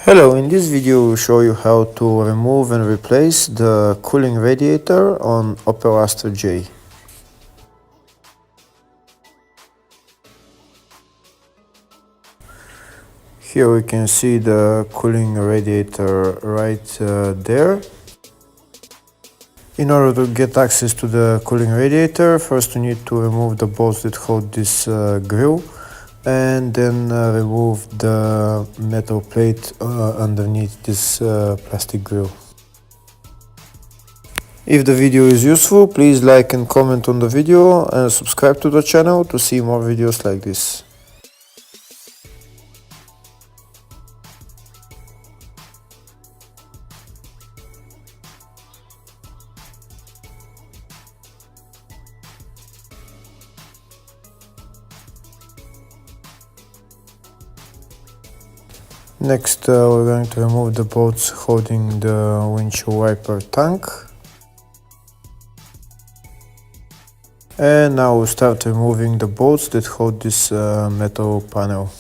Hello, in this video we'll show you how to remove and replace the cooling radiator on Opel Astra J. Here we can see the cooling radiator right there. In order to get access to the cooling radiator, first we need to remove the bolts that hold this grill, and then remove the metal plate underneath this plastic grill. If the video is useful, please like and comment on the video and subscribe to the channel to see more videos like this. Next, we're going to remove the bolts holding the windshield wiper tank. And now we'll start removing the bolts that hold this metal panel.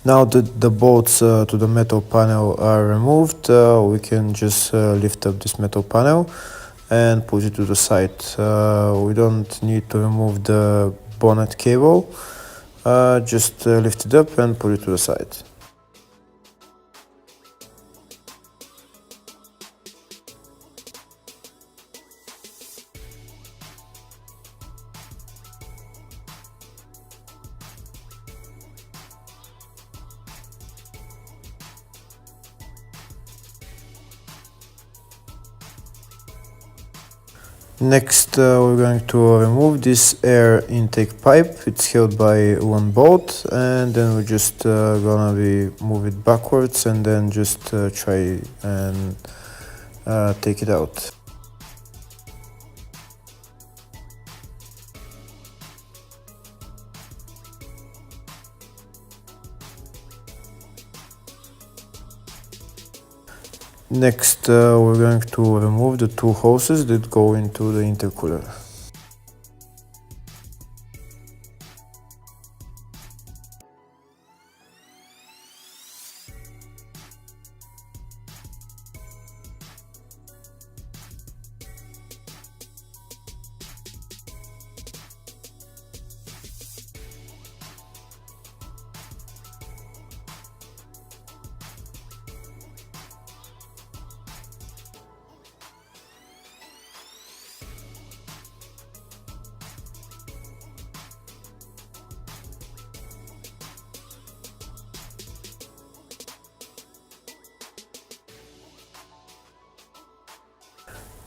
Now that the bolts to the metal panel are removed, we can just lift up this metal panel and put it to the side. We don't need to remove the bonnet cable, just lift it up and put it to the side. Next, we're going to remove this air intake pipe. It's held by one bolt, and then we're just gonna move it backwards and then just try and take it out. Next, we're going to remove the two hoses that go into the intercooler.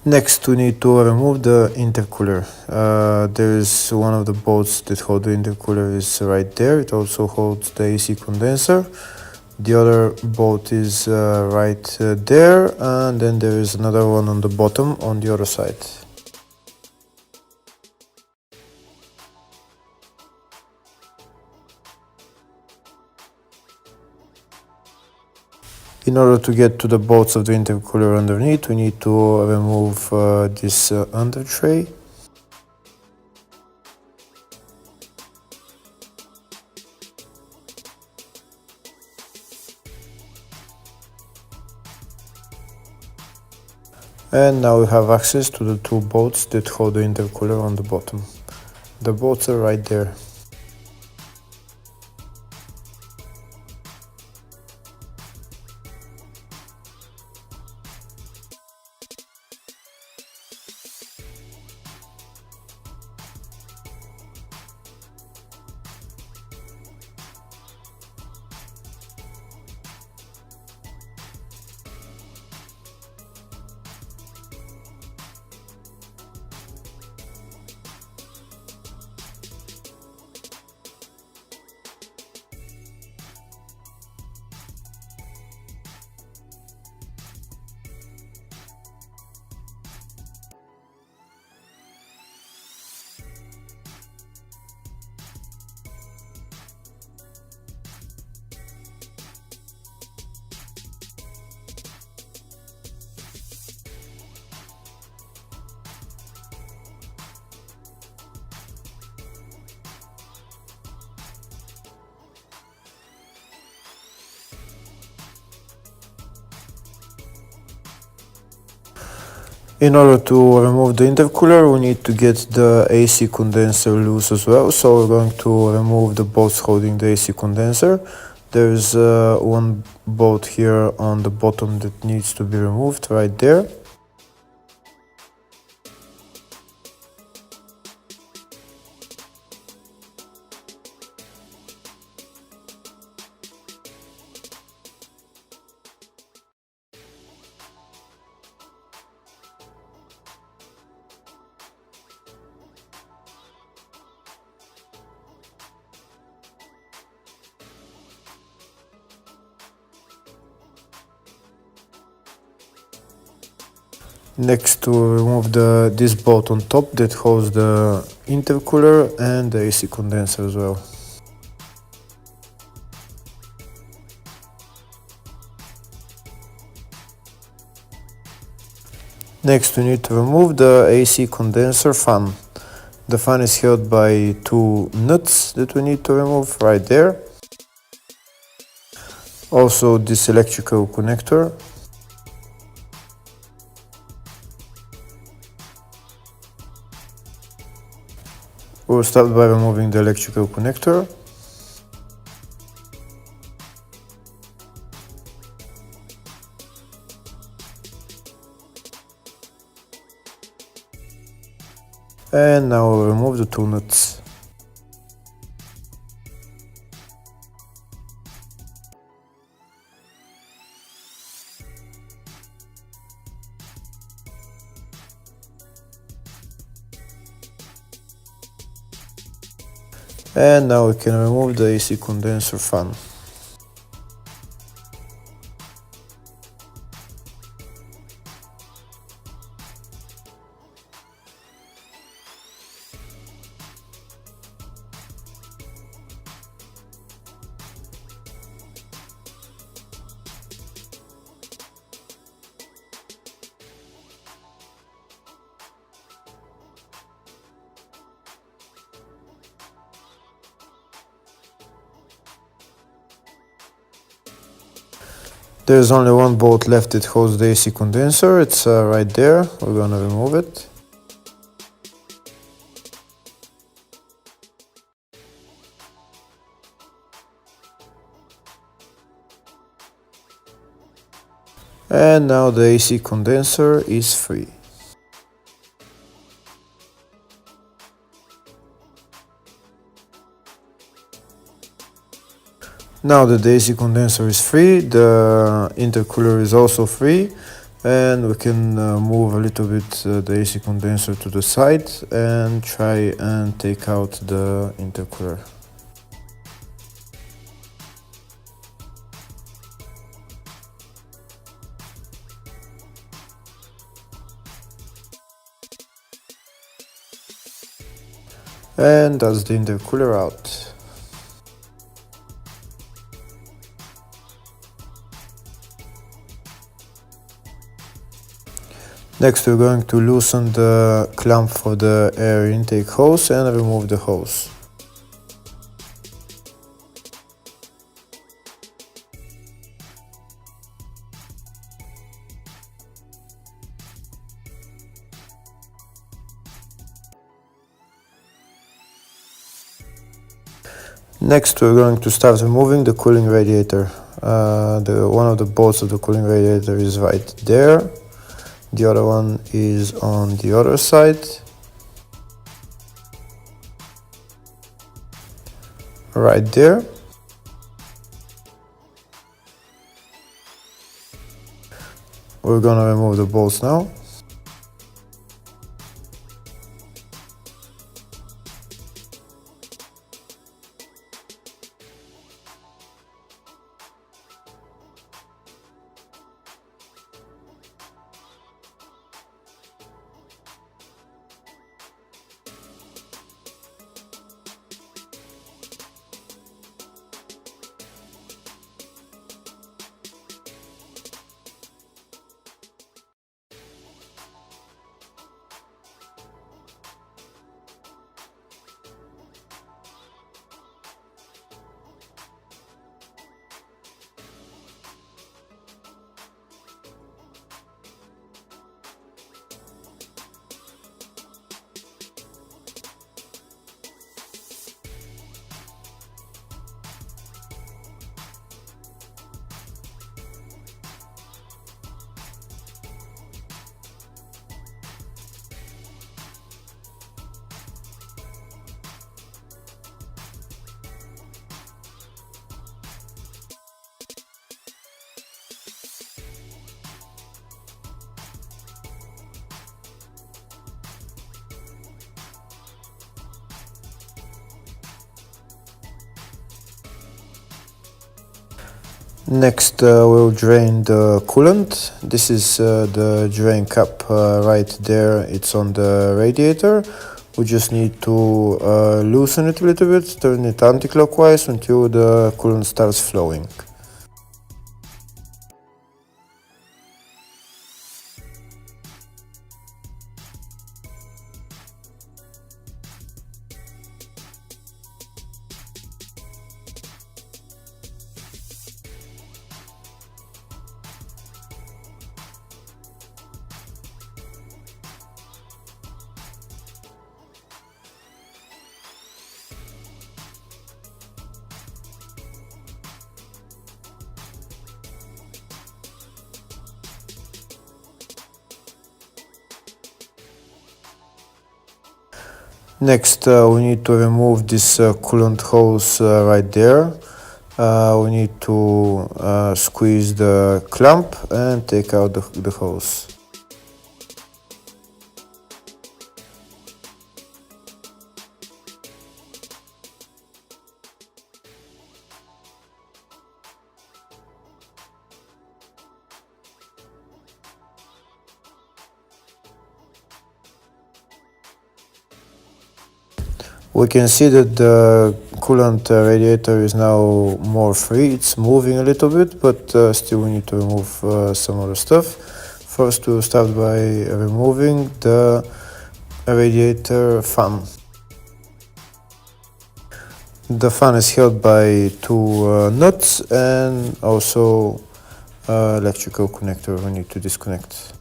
Next, we need to remove the intercooler. There is one of the bolts that hold the intercooler is right there. It also holds the AC condenser. The other bolt is right there, and then there is another one on the bottom on the other side. In order to get to the bolts of the intercooler underneath, we need to remove this under tray. And now we have access to the two bolts that hold the intercooler on the bottom. The bolts are right there. In order to remove the intercooler, we need to get the AC condenser loose as well. So we're going to remove the bolts holding the AC condenser. There's one bolt here on the bottom that needs to be removed right there. Next, to remove this bolt on top that holds the intercooler and the AC condenser as well. Next, we need to remove the AC condenser fan. The fan is held by two nuts that we need to remove right there. Also this electrical connector. We'll start by removing the electrical connector. And now we'll remove the two nuts. And now we can remove the AC condenser fan. There's only one bolt left that holds the AC condenser. It's right there. We're gonna remove it. And now the AC condenser is free. Now that the AC condenser is free, the intercooler is also free, and we can move a little bit the AC condenser to the side and try and take out the intercooler. And that's the intercooler out. Next, we're going to loosen the clamp for the air intake hose and remove the hose. Next, we're going to start removing the cooling radiator. One of the bolts of the cooling radiator is right there. The other one is on the other side. Right there. We're gonna remove the bolts now. Next, we'll drain the coolant. This is the drain cap right there. It's on the radiator. We just need to loosen it a little bit, turn it anti-clockwise until the coolant starts flowing. Next, we need to remove this coolant hose right there. We need to squeeze the clamp and take out the hose. We can see that the coolant radiator is now more free. It's moving a little bit, but still we need to remove some other stuff. First, we'll start by removing the radiator fan. The fan is held by two nuts and also electrical connector we need to disconnect.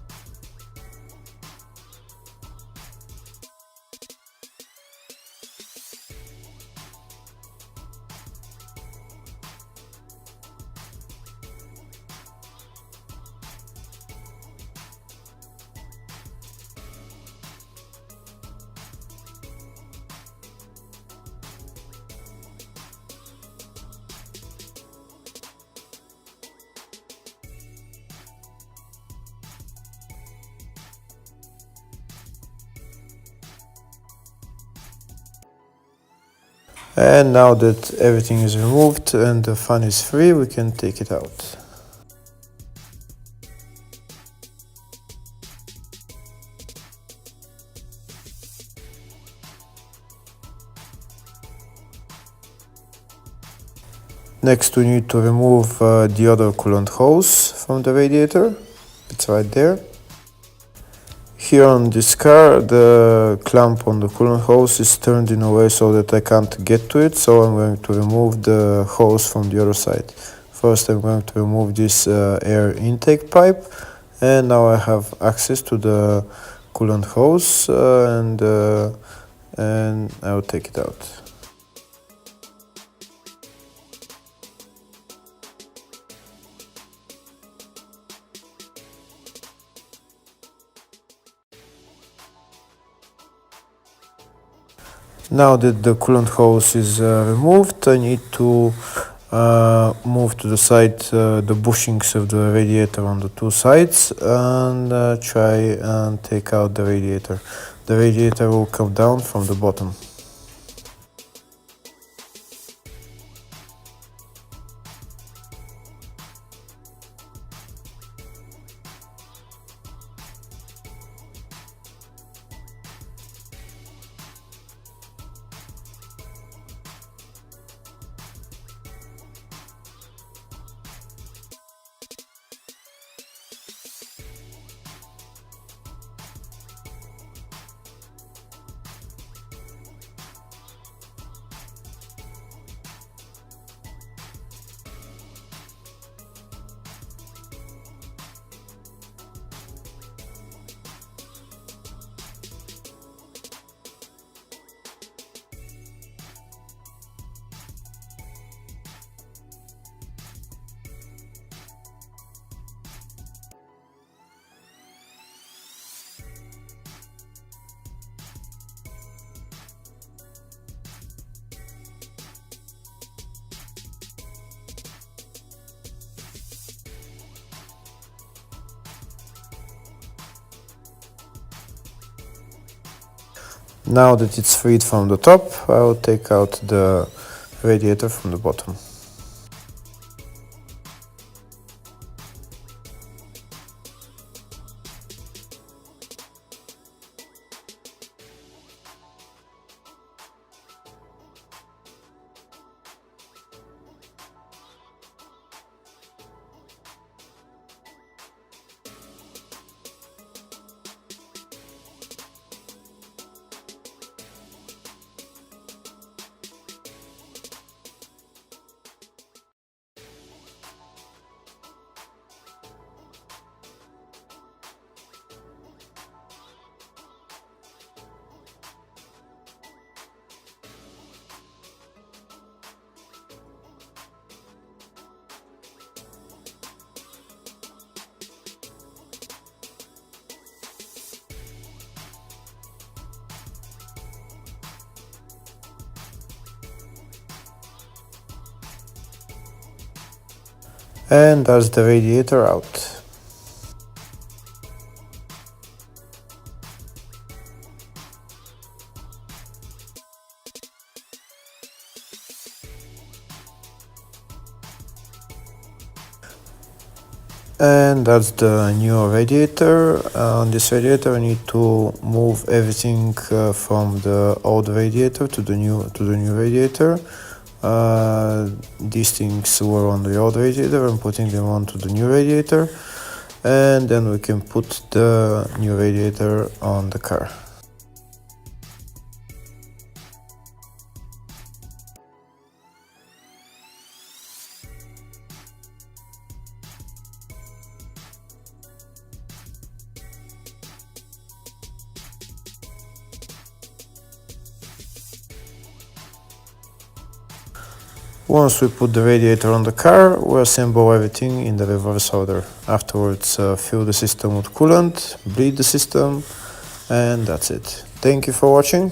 And now that everything is removed and the fan is free, we can take it out. Next, we need to remove the other coolant hose from the radiator. It's right there. Here on this car, the clamp on the coolant hose is turned in a way so that I can't get to it, so I'm going to remove the hose from the other side. First, I'm going to remove this air intake pipe, and now I have access to the coolant hose, and I'll take it out. Now that the coolant hose is removed, I need to move to the side the bushings of the radiator on the two sides and try and take out the radiator. The radiator will come down from the bottom. Now that it's freed from the top, I'll take out the radiator from the bottom. And that's the radiator out. And that's the new radiator. On this radiator I need to move everything from the old radiator to the new radiator. These things were on the old radiator. I'm putting them onto the new radiator, and then we can put the new radiator on the car. Once we put the radiator on the car, we assemble everything in the reverse order. Afterwards, fill the system with coolant, bleed the system, and that's it. Thank you for watching.